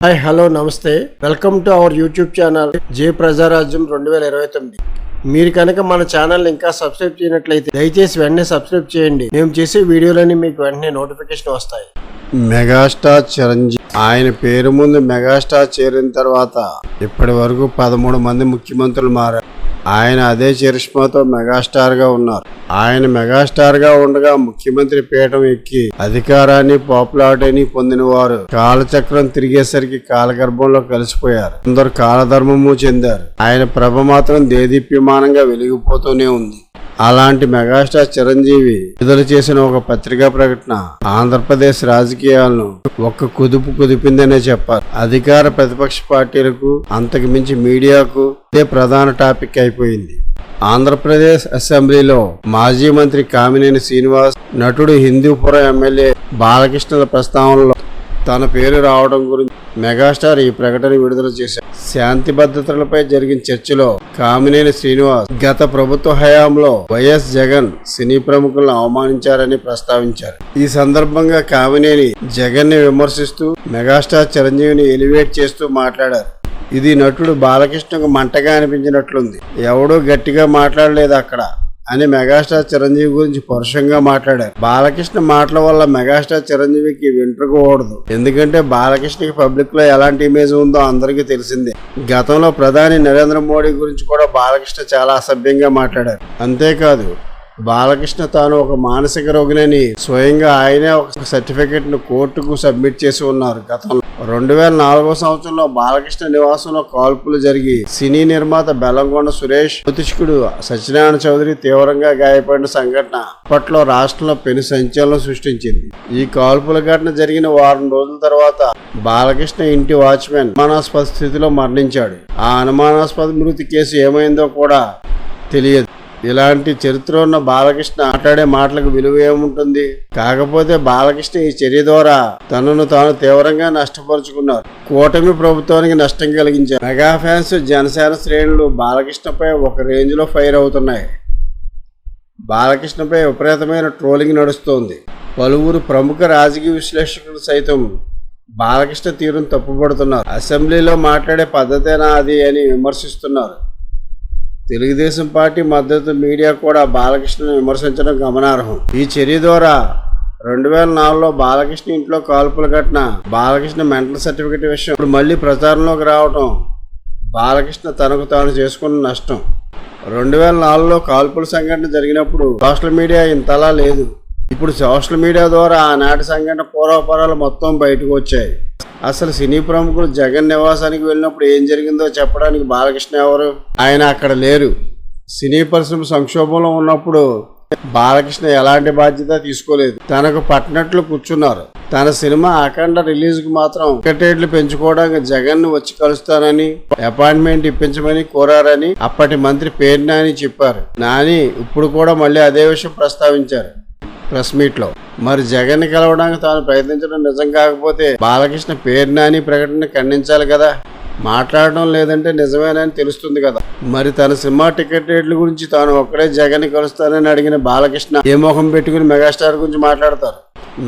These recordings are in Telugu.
హాయ్ హలో నమస్తే, welcome to our YouTube channel Jai Prajarajyam 2029. మీరు కనుక మన ఛానల్ ఇంకా సబ్స్క్రైబ్ చేయనట్లయితే దయచేసి వెంటనే సబ్స్క్రైబ్ చేయండి. మేము చేసే వీడియోలన్నీ మీకు వెంటనే నోటిఫికేషన్ వస్తాయి. మెగాస్టార్ చిరంజీవి ఆయన పేరు ముందు మెగాస్టార్ చేరిన తర్వాత ఇప్పటి వరకు 13 మంది ముఖ్యమంత్రులు మారారు. ఆయన అదే చరిష్మాతో మెగాస్టార్ గా ఉన్నారు. ఆయన మెగాస్టార్ గా ఉండగా ముఖ్యమంత్రి పీఠం ఎక్కి అధికారాన్ని పాపులారిటీని పొందిన వారు కాలచక్రం తిరిగేసరికి కాలగర్భంలో కలిసిపోయారు. అందరు కాలధర్మము చెందారు. ఆయన ప్రభ మాత్రం దేదీప్యమానంగా వెలిగిపోతూనే ఉంది. అలాంటి మెగాస్టార్ చిరంజీవి విడుదల చేసిన ఒక పత్రికా ప్రకటన ఆంధ్రప్రదేశ్ రాజకీయాలను ఒక్క కుదిపిందనే చెప్పారు. అధికార ప్రతిపక్ష పార్టీలకు అంతకు మించి మీడియాకు ఇదే ప్రధాన టాపిక్ అయిపోయింది. ఆంధ్రప్రదేశ్ అసెంబ్లీలో మాజీ మంత్రి కామినేని శ్రీనివాస్, నటుడు హిందూపురం ఎమ్మెల్యే బాలకృష్ణల ప్రస్తావనలో తన పేరు రావడం గురించి మెగాస్టార్ ఈ ప్రకటన విడుదల చేశారు. శాంతి భద్రతలపై జరిగిన చర్చలో కామినేని శ్రీనివాస్ గత ప్రభుత్వ హయాంలో వైఎస్ జగన్ సినీ ప్రముఖులను అవమానించారని ప్రస్తావించారు. ఈ సందర్భంగా కామినేని జగన్ ని విమర్శిస్తూ మెగాస్టార్ చిరంజీవిని ఎలివేట్ చేస్తూ మాట్లాడారు. ఇది నటుడు బాలకృష్ణకు మంటగా అనిపించినట్లుంది. ఎవడూ గట్టిగా మాట్లాడలేదు అక్కడ అని మెగాస్టార్ చిరంజీవి గురించి పరుషంగా మాట్లాడారు. బాలకృష్ణ మాటల వల్ల మెగాస్టార్ చిరంజీవికి వెంట్రుకోకూడదు. ఎందుకంటే బాలకృష్ణకి పబ్లిక్ లో ఎలాంటి ఇమేజ్ ఉందో అందరికీ తెలిసిందే. గతంలో ప్రధాని నరేంద్ర మోడీ గురించి కూడా బాలకృష్ణ చాలా అసభ్యంగా మాట్లాడారు. అంతేకాదు బాలకృష్ణ తాను ఒక మానసిక రోగినని స్వయంగా ఆయనే ఒక సర్టిఫికెట్ ను కోర్టుకు సబ్మిట్ చేసి ఉన్నారు. గతంలో 2004 సంవత్సరంలో బాలకృష్ణ నివాసంలో కాల్పులు జరిగి సినీ నిర్మాత బెల్లంకొండ సురేష్, జ్యోతిష్కుడు సత్యనారాయణ చౌదరి తీవ్రంగా గాయపడిన సంఘటన అప్పట్లో రాష్ట్రంలో పెను సంచలనం సృష్టించింది. ఈ కాల్పుల ఘటన జరిగిన వారం రోజుల తర్వాత బాలకృష్ణ ఇంటి వాచ్మెన్ అనుమానాస్పద స్థితిలో మరణించాడు. ఆ అనుమానాస్పద మృతి కేసు ఏమైందో కూడా తెలియదు. ఇలాంటి చరిత్ర ఉన్న బాలకృష్ణ మాట్లాడే మాటలకు విలువ ఏముంటుంది? కాకపోతే బాలకృష్ణ ఈ చర్య ద్వారా తనను తాను తీవ్రంగా నష్టపరుచుకున్నారు. కూటమి ప్రభుత్వానికి నష్టం కలిగించారు. మెగా ఫ్యాన్స్, జనసేన శ్రేణులు బాలకృష్ణపై ఒక రేంజ్ లో ఫైర్ అవుతున్నాయి. బాలకృష్ణపై విపరీతమైన ట్రోలింగ్ నడుస్తోంది. పలువురు ప్రముఖ రాజకీయ విశ్లేషకులు సైతం బాలకృష్ణ తీరును తప్పుపడుతున్నారు. అసెంబ్లీలో మాట్లాడే పద్ధతేనా అది అని విమర్శిస్తున్నారు. తెలుగుదేశం పార్టీ మద్దతు మీడియా కూడా బాలకృష్ణను విమర్శించడం గమనార్హం. ఈ చర్య ద్వారా 2004లో బాలకృష్ణ ఇంట్లో కాల్పుల ఘటన, బాలకృష్ణ మెంటల్ సర్టిఫికెట్ విషయం ఇప్పుడు మళ్ళీ ప్రచారంలోకి రావటం బాలకృష్ణ తనకు తాను చేసుకున్న నష్టం. 2004లో కాల్పుల సంఘటన జరిగినప్పుడు సోషల్ మీడియా ఇంతలా లేదు. ఇప్పుడు సోషల్ మీడియా ద్వారా ఆనాటి సంఘటన పూర్వపరాలు మొత్తం బయటకు వచ్చాయి. అసలు సినీ ప్రముఖులు జగన్ నివాసానికి వెళ్ళినప్పుడు ఏం జరిగిందో చెప్పడానికి బాలకృష్ణ ఎవరు? ఆయన అక్కడ లేరు. సినీ పరిశ్రమ సంక్షోభంలో ఉన్నప్పుడు బాలకృష్ణ ఎలాంటి బాధ్యత తీసుకోలేదు. తనకు పట్టినట్లు కూర్చున్నారు. తన సినిమా అఖండ రిలీజ్ కు మాత్రం టికెట్లు పెంచుకోవడానికి జగన్ ను వచ్చి కలుస్తానని, అపాయింట్మెంట్ ఇప్పించమని కోరారని అప్పటి మంత్రి పేరు నాని చెప్పారు. నాని ఇప్పుడు కూడా మళ్ళీ అదే విషయం ప్రస్తావించారు ప్రెస్ మీట్ లో. మరి జగన్ ని కలవడానికి తాను ప్రయత్నించడం నిజం కాకపోతే బాలకృష్ణ పేరు నాని ప్రకటన ఖండించాలి కదా. మాట్లాడడం లేదంటే నిజమేనని తెలుస్తుంది కదా. మరి తన సినిమా టికెట్ రేట్ల గురించి తాను ఒక్కడే జగన్ ని కలుస్తానని అడిగిన బాలకృష్ణ ఏ మొహం పెట్టుకుని మెగాస్టార్ గురించి మాట్లాడతారు?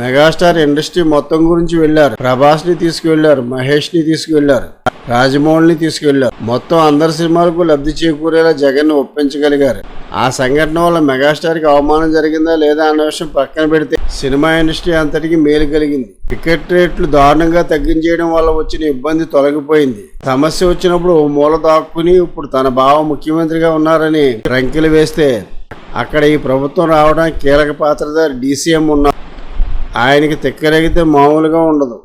మెగాస్టార్ ఇండస్ట్రీ మొత్తం గురించి వెళ్లారు. ప్రభాస్ ని తీసుకువెళ్లారు, మహేష్ ని తీసుకువెళ్లారు, రాజమౌళిని తీసుకువెళ్లారు. మొత్తం అందరి సినిమాలకు లబ్ధి చేకూరేలా జగన్ ను ఒప్పించగలిగారు. ఆ సంఘటన వల్ల మెగాస్టార్ కి అవమానం జరిగిందా లేదా అన్న విషయం పక్కన పెడితే సినిమా ఇండస్ట్రీ అంతటికి మేలు కలిగింది. టికెట్ రేట్లు దారుణంగా తగ్గించేయడం వల్ల వచ్చిన ఇబ్బంది తొలగిపోయింది. సమస్య వచ్చినప్పుడు మూల దాక్కుని ఇప్పుడు తన బావ ముఖ్యమంత్రిగా ఉన్నారని రంకెలు వేస్తే అక్కడ ఈ ప్రభుత్వం రావడానికి కీలక పాత్రధారి డీసీఎం ఉన్నారు. ఆయనకి తిక్కరేగితే మామూలుగా ఉండదు.